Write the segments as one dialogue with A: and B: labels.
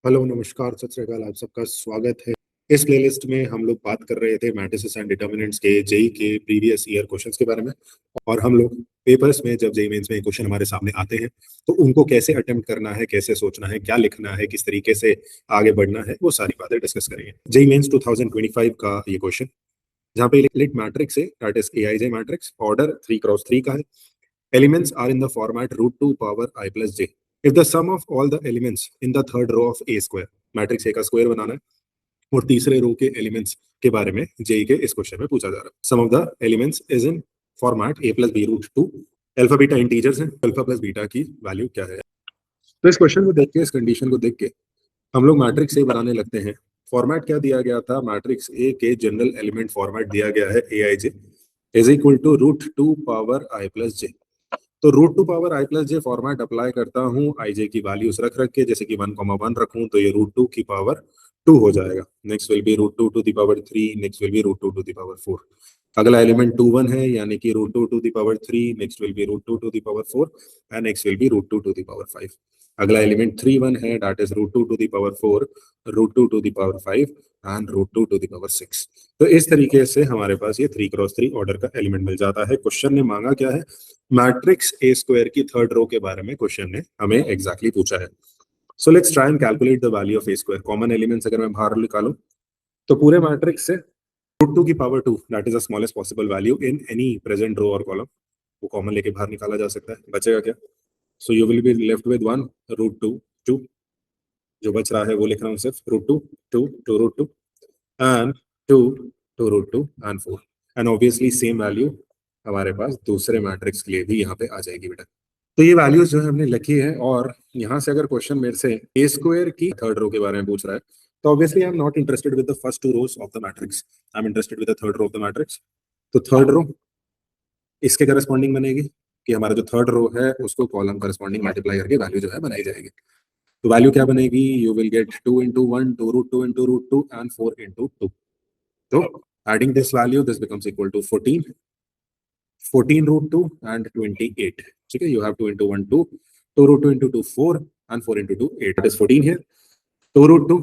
A: Hello, नमस्कार, सत श्री अकाल। आप सबका स्वागत है। इस प्लेलिस्ट में हम लोग बात कर रहे थे मैट्रिसेस एंड डिटर्मिनेंट्स के जेई के प्रीवियस ईयर क्वेश्चंस के बारे में। और हम लोग पेपर्स में जब जेई मेंस में क्वेश्चन हमारे सामने आते हैं तो उनको कैसे अटेम्प्ट करना है, कैसे सोचना है, क्या लिखना है, किस तरीके से आगे बढ़ना है, वो सारी बातें डिस्कस करेंगे। जेई मेंस 2025 का ये क्वेश्चन, जहाँ पे इलिट मैट्रिक्स है, that is AIJ matrix, order 3x3 का है। Elements are in the format root 2 power I plus j. If the sum of all the elements in the third row of A square, matrix A का square बनाना है और तीसरे रो के elements के बारे में जेई के इस क्वेश्चन में पूछा जा रहा है। Sum of the elements is in format A plus B root two. Alpha beta integers हैं, अल्फा प्लस बीटा की वैल्यू क्या है। तो इस क्वेश्चन को देख के, इस कंडीशन को देख के हम लोग मैट्रिक्स ए बनाने लगते हैं। फॉर्मेट क्या दिया गया था? मैट्रिक्स ए के जनरल एलिमेंट फॉर्मेट दिया गया है A I J is equal to root two power I plus J. तो root two power I plus J format apply करता हूँ आई जे की वैल्यूज रख रख के, जैसे कि 1,1 रखूं तो ये रूट टू की पावर 2 हो जाएगा। Next will be root two to the power 3, next will be root two to the power 4। अगला एलिमेंट 2 1 है, यानी कि root two to the power 3, next will be root two to the power 4 and next will be root two to the power 5। अगला element 3 1 है, that is root two to the power 4, root two to the power 5 and root two to the power 6। तो इस तरीके से हमारे पास ये 3x3 order का element मिल जाता है। क्वेश्चन ने मांगा क्या है? मैट्रिक्स ए स्क्वायर की थर्ड रो के बारे में क्वेश्चन ने हमें एग्जैक्टली पूछा है। So let's try and calculate the value of A square. Common elements अगर मैं बाहर निकालूं तो पूरे मैट्रिक्स से रूट टू की power 2, that is the smallest possible value in any present row और कॉलम, वो कॉमन लेके बाहर निकाला जा सकता है। बचेगा क्या? So you will be left with 1 root two 2। जो बच रहा है वो लिख रहा हूँ सिर्फ root two two two root two and two two root two and 4। And obviously same value हमारे पास दूसरे मैट्रिक्स के लिए भी यहाँ पे आ जाएगी बेटा। तो ये वैल्यूज जो है हमने लिखी है, और यहाँ से अगर क्वेश्चन मेरे से ए स्क्वायर की थर्ड रो के बारे में पूछ रहा है तो obviously I am not interested with the first two rows of the matrix, I am interested with the third row of the matrix. तो थर्ड रो इसके करस्पॉन्डिंग बनेगी कि हमारा जो थर्ड रो है उसको कॉलम करस्पॉन्डिंग मल्टीप्लाई करके value जो है बनाई जाएगी। तो वैल्यू क्या बनेगी? You will get 2 into 1, 2 root 2 into root 2 and 4 into 2. So adding this value, this becomes equal to 14, 14 root 2 and 28. ठीक है, you have 2 into 1 2, 2 root 2 into 2 4 and 4 into 2 8. That is 14 here. 2 root 2,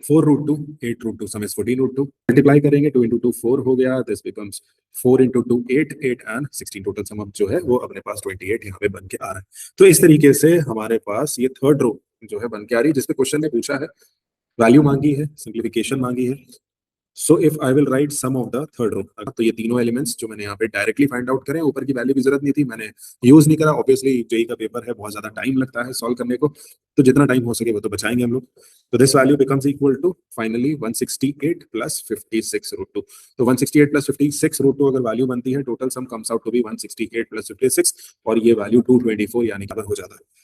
A: 4 root 2, 8 root 2, sum is 14 root 2. Multiply करेंगे, 2 into 2 4 हो गया, this becomes 4 into 2 8, 8 and 16। Total sum अब जो है वो अपने पास 28 यहाँ पे बन के आ रहा है। तो इस तरीके से हमारे पास ये थर्ड रो जो है बन के आ रही है, जिसपे क्वेश्चन ने पूछा है, वैल्यू मांगी है, सिंप्लीफिकेशन मांगी है। So if I will write sum of the third row, तो ये तीनों एलिमेंट्स जो मैंने यहाँ पे डायरेक्टली फाइंड आउट करें, ऊपर की वैल्यू की जरूरत नहीं थी, मैंने यूज नहीं करा। ऑब्वियसली जेई का पेपर है, बहुत ज्यादा टाइम लगता है सॉल्व करने को, तो जितना टाइम हो सके वो तो बचाएंगे हम लोग। तो this value becomes equal to finally 168 plus 56 root two. तो 168 प्लस 56 रूट टू अगर वैल्यू बनती है, total sum comes out to be 168 plus 56, और ये वैल्यू 224 यानी कि हो जाता है।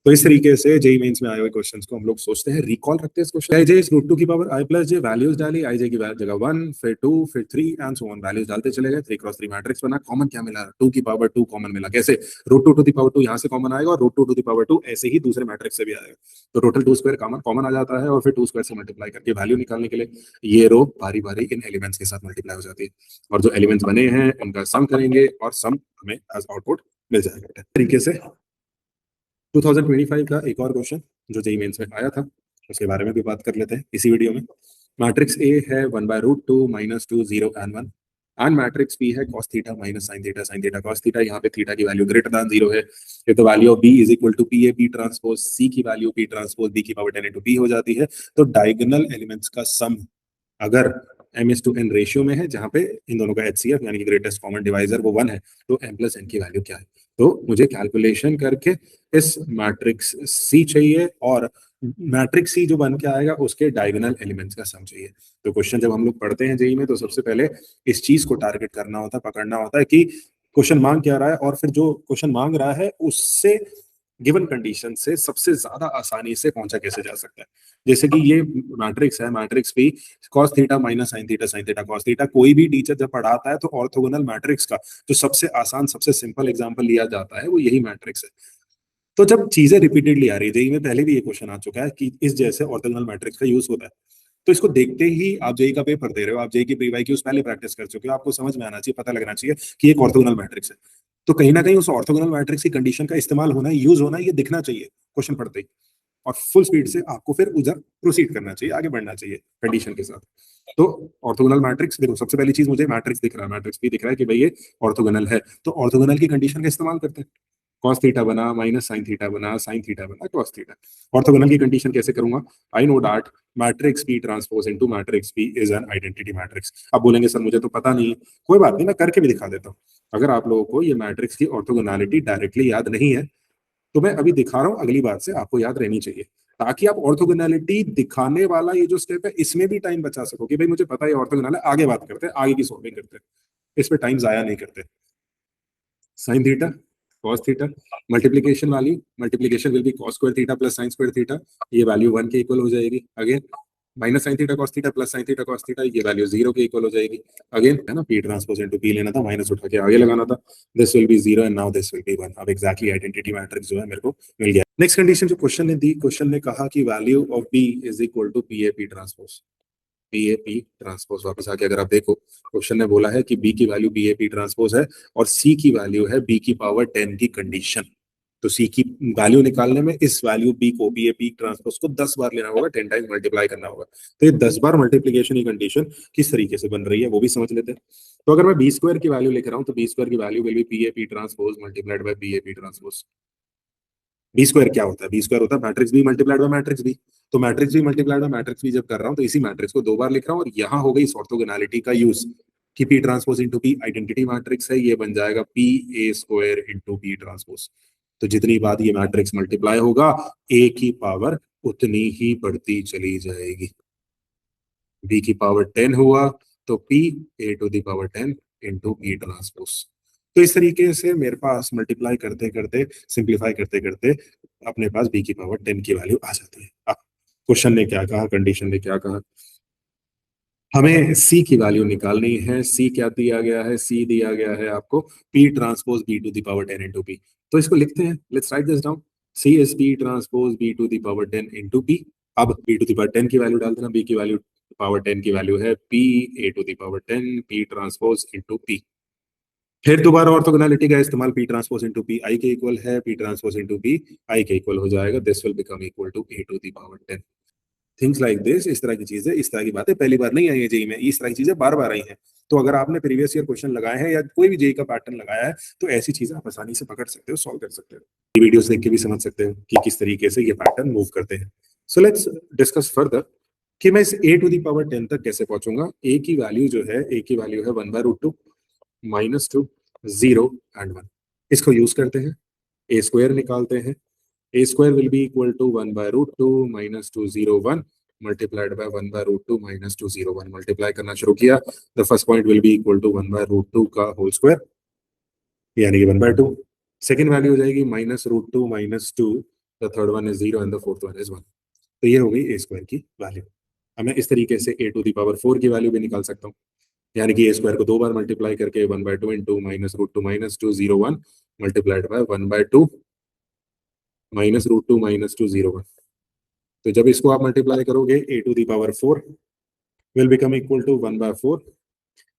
A: तो इस तरीके से जेई मेंस में आए हुए क्वेश्चंस को हम लोग सोचते हैं, रिकॉल रखते हैं इस क्वेश्चन। I J is root two की power I plus J, values डाली, आई जे की जगह 1, फिर 2, फिर 3 एंड सो ऑन, वैल्यूज डालते चले गए। 3x3 मैट्रिक्स बना। कॉमन क्या मिला? 2 की पावर 2 कॉमन मिला। कैसे? Root two to the power 2 यहाँ से कॉमन आएगा और root two to the power 2 ऐसे ही दूसरे मैट्रिक्स से भी आएगा। तो टोटल 2 स्क्वायर कॉमन कॉमन आ जाता है, और फिर 2 स्क्वायर से मल्टीप्लाई करके वैल्यू निकालने के लिए ये रो बारी बारी इन एलिमेंट्स के साथ मल्टीप्लाई हो जाती है, और जो एलिमेंट्स बने हैं उनका सम करेंगे और सम हमें एज आउटपुट मिल जाएगा। इस तरीके से 2025 का एक और क्वेश्चन जो जेई मेंस में आया था, उसके बारे में भी बात कर लेते हैं इसी वीडियो में। मैट्रिक्स ए है 1 by root two minus 2 0 and 1, and matrix B है cos theta minus sin theta cos theta. यहाँ पे थीटा की वैल्यू ग्रेटर दैन 0 है। if the value of b is equal to pa p transpose c की value p transpose b की पावर 10 into p हो जाती है। तो डायगोनल एलिमेंट्स का सम अगर m/n रेशियो में है, जहां पे इन दोनों का HCF यानी कि ग्रेटेस्ट कॉमन डिवाइजर वो 1 है, तो m+n की वैल्यू क्या है? तो मुझे कैलकुलेशन करके इस मैट्रिक्स C चाहिए, और मैट्रिक्स C जो बन के आएगा उसके डायगोनल एलिमेंट्स का सम चाहिए। तो क्वेश्चन जब हम लोग पढ़ते हैं जेई में, तो सबसे पहले इस चीज को टारगेट करना होता है, पकड़ना होता है कि क्वेश्चन मांग क्या रहा है, और फिर जो क्वेश्चन मांग रहा है उससे गिवन कंडीशन से सबसे ज्यादा आसानी से पहुंचा कैसे जा सकता है। जैसे कि ये मैट्रिक्स है, मैट्रिक्स भी cos theta minus sin theta cos theta. कोई भी टीचर जब पढ़ाता है तो ऑर्थोगोनल मैट्रिक्स का जो सबसे आसान, सबसे सिंपल एग्जांपल लिया जाता है वो यही मैट्रिक्स है। तो जब चीजें रिपीटेडली आ रही है, जेई में पहले भी ये क्वेश्चन आ चुका है कि इस जैसे ऑर्थोगोनल मैट्रिक्स का यूज होता है, तो इसको देखते ही आप जेई का पेपर दे रहे हो, आप जेई की प्री वाई क्यूज पहले प्रैक्टिस कर चुके हो, आपको समझ में आना चाहिए, पता लगना चाहिए कि एक ऑर्थोगोनल मैट्रिक्स है। तो कहीं ना कहीं उस ऑर्थोगोनल मैट्रिक्स की कंडीशन का इस्तेमाल होना है, यूज होना है, ये दिखना चाहिए क्वेश्चन पढ़ते ही। और फुल स्पीड से आपको फिर उधर प्रोसीड करना चाहिए, आगे बढ़ना चाहिए कंडीशन के साथ। तो ऑर्थोगोनल मैट्रिक्स देखो, सबसे पहली चीज मुझे मैट्रिक्स दिख रहा है, मैट्रिक्स भी दिख रहा है कि भाई ये ऑर्थोगोनल है, तो ऑर्थोगोनल की कंडीशन का इस्तेमाल करते हैं। कॉस थीटा बना माइनस साइन थीटा बना, साइन थीटा बना कॉस थीटा। ऑर्थोगोनल की कंडीशन कैसे करूंगा? I know that matrix P transpose into matrix P is an identity matrix. अब बोलेंगे सर मुझे तो पता नहीं, कोई बात नहीं, मैं करके भी दिखा देता हूँ। अगर आप लोगों को ये मैट्रिक्स की ऑर्थोगोनैलिटी डायरेक्टली याद नहीं है तो मैं अभी दिखा रहा हूँ, अगली बात से आपको याद रहनी चाहिए, ताकि आप ऑर्थोगोनैलिटी दिखाने वाला ये जो स्टेप है इसमें भी टाइम बचा सको कि भाई मुझे पता है ऑर्थोगोनल है, आगे बात करते हैं, आगे की सॉल्विंग करते हैं, इस पे टाइम जाया नहीं करते। Sine theta cos theta, multiplication वाली, multiplication will be cos square theta plus sine square theta, ये वैल्यू 1 के इक्वल हो जाएगी। Again minus sine theta cos theta plus sine theta cos theta, ये वैल्यू 0 के इक्वल हो जाएगी। अगेन है ना, पी ट्रांसपोज इनटू पी लेना था, माइनस उठा के आगे लगाना था, this will B 0 and now this will B 1। अब एग्जैक्टली आइडेंटिटी मैट्रिक्स जो है मेरे को मिल गया। नेक्स्ट कंडीशन जो क्वेश्चन ने दी, क्वेश्चन ने कहा कि value of B is equal to P A P transpose. P A P transpose वापस आके अगर आप देखो, क्वेश्चन ने बोला है कि बी की value P A P transpose है और सी की वैल्यू है बी की पावर 10 की कंडीशन। तो सी की वैल्यू निकालने में इस वैल्यू बी को, बी ए पी ट्रांसपोज को 10 बार लेना होगा, 10 टाइम्स मल्टीप्लाई करना होगा। तो ये 10 बार मल्टीप्लीकेशन की कंडीशन किस तरीके से बन रही है वो भी समझ लेते हैं। तो अगर मैं बी स्क्वायर की वैल्यू लिख रहा हूँ तो बी स्क्वायर की value will be P A P transpose multiplied by B A P transpose. B square क्या होता है? बी स्क्वायर होता है matrix B multiplied by matrix B. तो matrix B multiplied by matrix B जब कर रहा हूँ तो इसी मैट्रिक्स को 2 बार लिख रहा हूँ, और यहाँ हो गई इस ऑर्थोगोनैलिटी का यूज कि P transpose into P identity matrix है, ये बन जाएगा P A square into P transpose. तो जितनी बार ये मैट्रिक्स मल्टीप्लाई होगा ए की पावर उतनी ही बढ़ती चली जाएगी। बी की पावर 10 हुआ तो P A to the power 10 into P transpose. तो इस तरीके से मेरे पास मल्टीप्लाई करते करते, सिंप्लीफाई करते करते अपने पास बी की पावर 10 की वैल्यू आ जाती है। अब क्वेश्चन ने क्या कहा, कंडीशन ने क्या कहा, हमें सी की वैल्यू निकालनी है। सी क्या दिया गया है? सी दिया गया है आपको P transpose B to the power 10 into P. तो इसको लिखते हैं, let's write this down. C is P transpose B to the power 10 into P. अब बी टू द पावर 10 की वैल्यू डाल देना, बी की वैल्यू पावर 10 की वैल्यू है P A to the power 10 P transpose into P. फिर दोबारा orthogonality का इस्तेमाल, P transpose into P I के इक्वल है, P transpose into P I के इक्वल हो जाएगा, this will become equal to A to the power 10। Things like this, इस तरह की चीजें, इस तरह की बातें पहली बार नहीं आई है जेई में, इस तरह की चीजें बार बार आई हैं। तो अगर आपने प्रीवियस ईयर क्वेश्चन लगाए हैं या कोई भी जेई का पैटर्न लगाया है तो ऐसी चीजें आप आसानी से पकड़ सकते हो, सॉल्व कर सकते हो। ये वीडियोस देख के भी समझ सकते हो कि किस तरीके से ये पैटर्न मूव करते हैं। सो लेट्स डिस्कस फर्दर कि मैं इस ए टू द पावर 10 तक कैसे पहुंचूंगा। ए की वैल्यू जो है, ए की वैल्यू है 1/√2 -2 0 एंड 1। इसको यूज करते हैं, ए स्क्वायर निकालते हैं। A square will be equal to 1/√2 -2 0 1 multiplied by 1/√2 -2 0 1। Multiply करना शुरू किया, the first point will be equal to 1/√2 का होल स्क्वायर यानी कि 1/2। सेकेंड वैल्यू हो जाएगी -√2 -2, the third one is 0 and the fourth one is 1। तो ये हो गई ए स्क्वायर की वैल्यू। अब मैं इस तरीके से ए टू द पावर 4 की वैल्यू भी निकाल सकता हूँ, यानी कि ए स्क्वायर को 2 बार मल्टीप्लाई करके 1/2 इंटू -√2 -2 0 1 मल्टीप्लाइड बाय 1/2 -√2 -2 0 1। तो जब इसको आप मल्टीप्लाई करोगे A to the power 4 will become equal to 1/4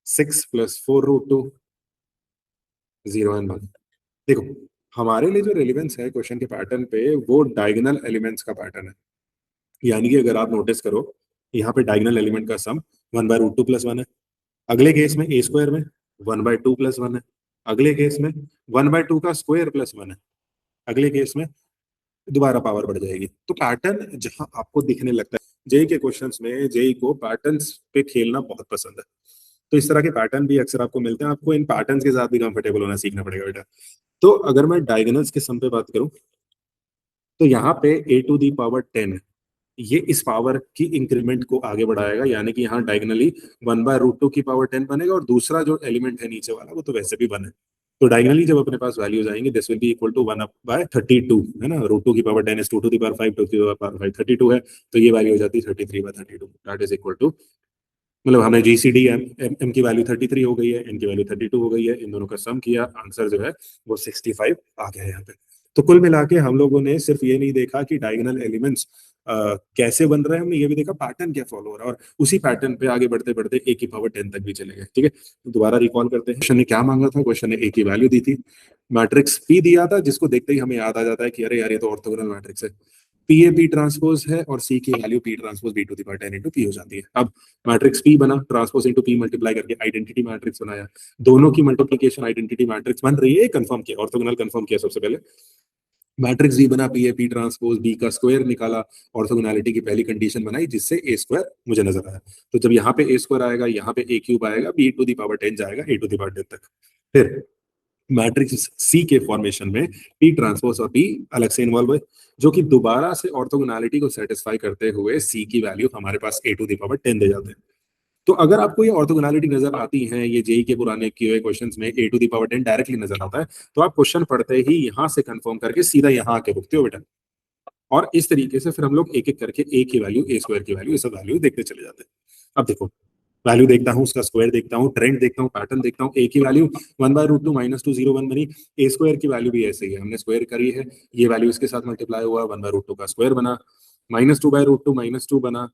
A: 6 प्लस 4√2 0 एंड 1। देखो, हमारे लिए जो रेलिवेंस है क्वेश्चन के पैटर्न पे वो डायगोनल एलिमेंट्स का पैटर्न है। यानी कि अगर आप नोटिस करो, यहाँ पे डायगोनल एलिमेंट का सम 1/√2 प्लस 1 है। अगले केस में ए स्क्वायर में 1/2 प्लस 1 है। अगले केस में 1/2 का स्क्वायर प्लस 1 है। अगले केस में दोबारा पावर बढ़ जाएगी। तो पैटर्न जहां आपको दिखने लगता है, जेई के क्वेश्चंस में जेई को पैटर्न्स पे खेलना बहुत पसंद है, तो इस तरह के पैटर्न भी अक्सर आपको मिलते हैं। आपको इन पैटर्न्स के साथ भी कंफर्टेबल होना सीखना पड़ेगा बेटा। तो अगर मैं डायगोनल्स के सम पे बात करूं तो यहाँ पे ए टू दी पावर 10 ये इस पावर की इंक्रीमेंट को आगे बढ़ाएगा, यानी कि यहाँ डायगोनली 1/√2 की पावर 10 बनेगा, और दूसरा जो एलिमेंट है नीचे वाला वो तो वैसे भी 1 है। तो डायगोनली जब अपने पास वैल्यूज आएंगे, this will be equal to 1/32, है ना। √2 की पावर 10 इज 2 टू द पावर 5, 2 की पावर 5 32 है, तो ये वैल्यू हो जाती है 33/32। दैट इज इक्वल टू, मतलब हमने जीसीडी एम की वैल्यू 33 हो गई है, एन की वैल्यू 32 हो गई है, इन दोनों का सम किया, आंसर जो है वो 65 आ गया है यहाँ पे। तो कुल मिला के हम लोगों ने सिर्फ ये नहीं देखा कि डायगोनल एलिमेंट्स कैसे बन रहे हैं, हमने ये भी देखा पैटर्न क्या फॉलो हो रहा है, और उसी पैटर्न पे आगे बढ़ते बढ़ते ए की पावर 10 तक भी चले गए। ठीक है, तो दोबारा रिकॉल करते हैं, क्वेश्चन ने क्या मांगा था। क्वेश्चन ने ए की वैल्यू दी थी, मैट्रिक्स पी दिया था, जिसको देखते ही हमें याद आ जाता है कि अरे यार ये तो ऑर्थोगोनल मैट्रिक्स है। पी ए पी ट्रांसपोज है और सी की value P transpose B to the power 10 into P हो जाती है। अब मैट्रिक्स पी बना, ट्रांसपोज इंटू पी मल्टीप्लाई करके आइडेंटिटी मैट्रिक्स बनाया, दोनों की मल्टीप्लीकेशन आइडेंटिटी मैट्रिक्स बन रही है, कंफर्म किया, ऑर्थोगोनल कंफर्म किया सबसे पहले। मैट्रिक्स बी बना, P A P transpose B का स्क्वायर निकाला, ऑर्थोगोनैलिटी की पहली कंडीशन बनाई जिससे ए स्क्वायर मुझे नजर आया। तो जब यहाँ पे ए स्क्वायर आएगा, यहाँ पे ए क्यूब आएगा, बी टू दी पावर 10 जाएगा ए टू दी पावर 10 तक। फिर मैट्रिक्स सी के फॉर्मेशन में पी ट्रांसपोज और पी अलग से इन्वॉल्व हुए, जो कि दोबारा से ऑर्थोगोनैलिटी को सेटिस्फाई करते हुए सी की वैल्यू हमारे पास ए टू दी पावर 10 दे जाते हैं। तो अगर आपको ये ऑर्थोगोनैलिटी नजर आती है, ये जेई के पुराने किए हुए क्वेश्चंस में ए टू दी पावर 10 डायरेक्टली नजर आता है, तो आप क्वेश्चन पढ़ते ही यहां से कंफर्म करके सीधा यहाँ आके रुकते हो बेटा। और इस तरीके से फिर हम लोग एक एक करके ए की वैल्यू, ए स्क्वायर की वैल्यू, ये सब वैल्यू देखते चले जाते हैं। अब देखो, वैल्यू देखता हूँ, उसका स्क्वायर देखता हूँ, ट्रेंड देखता हूँ, पैटर्न देखता हूँ। ए की वैल्यू 1/√2 -201 बनी, ए स्क्वायर की वैल्यू भी ऐसे ही है, हमने स्क्वायर करी है, ये वैल्यू इसके साथ मल्टीप्लाई हुआ, 1/√2 का स्क्वायर बना, -2/√2 -2 बना,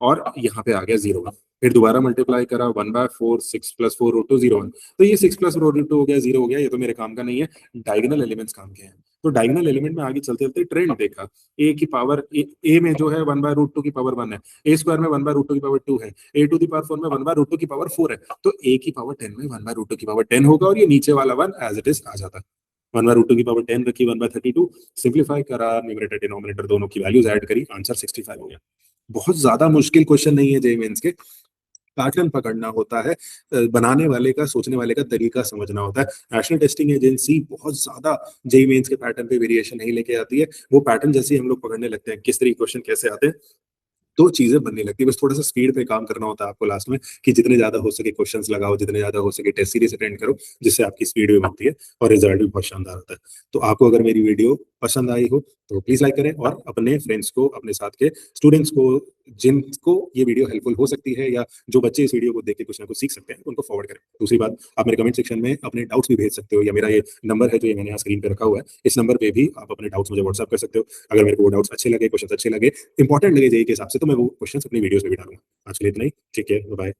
A: और यहाँ पे आ गया 0 फिर दोबारा मल्टीप्लाई करा, 1/4 6 + 4√2 0 तो ये 6 + 4√2 हो गया, 0 हो गया, ये तो मेरे काम का नहीं है, डायगोनल एलिमेंट्स काम के हैं। तो डायगोनल एलिमेंट में आगे चलते चलते ट्रेंड देखा, ए की पावर ए में जो है 1/√2 की पावर 1 है, ए स्क्वायर में 1/√2 की पावर 2 है, ए टू दी पावर 4 में 1/√2 की पावर 4 है, तो ए की पावर 10 में 1/√2 की पावर 10 होगा, और ये नीचे वाला 1 एज इट इज आ जाता है। 1/√2 की पावर 10 रखी, 1/32 सिंप्लीफाई करा, न्यूमरेटर डिनोमिनेटर दोनों की वैल्यूज ऐड करी, आंसर 65 हो गया। बहुत ज्यादा मुश्किल क्वेश्चन नहीं है जेईई मेंस के, पैटर्न पकड़ना होता है, बनाने वाले का, सोचने वाले का तरीका समझना होता है। नेशनल टेस्टिंग एजेंसी बहुत ज्यादा जेईई मेंस के पैटर्न पे वेरिएशन नहीं लेके आती है, वो पैटर्न जैसे हम लोग पकड़ने लगते हैं, किस तरीके क्वेश्चन कैसे आते हैं, तो चीजें बनने लगती है। बस थोड़ा सा स्पीड पे काम करना होता है आपको लास्ट में, कि जितने ज्यादा हो सके क्वेश्चंस लगाओ, जितने ज्यादा हो सके टेस्ट सीरीज अटेंड करो, जिससे आपकी स्पीड भी बनती है और रिजल्ट भी बहुत शानदार होता है। तो आपको अगर मेरी वीडियो पसंद आई हो तो प्लीज लाइक करें, और अपने फ्रेंड्स को, अपने साथ के स्टूडेंट्स को, जिनको ये वीडियो हेल्पफुल हो सकती है, या जो बच्चे इस वीडियो को देख के कुछ ना कुछ सीख सकते हैं, उनको फॉरवर्ड करें। दूसरी बात, आप मेरे कमेंट सेक्शन में अपने डाउट्स भी भेज सकते हो, या मेरा ये नंबर है जो ये मैंने यहाँ स्क्रीन पे रखा हुआ है, इस नंबर पे भी आप अपने डाउट्स मुझे व्हाट्सअप कर सकते हो। अगर मेरे को वो डाउट्स अच्छे लगे, क्वेश्चन अच्छे लगे, इंपॉर्टेंट लगे जेईई के हिसाब से, तो मैं वो क्वेश्चन अपनी वीडियोस में भी डालूंगा। आज के लिए इतना ही, ठीक है, बाय।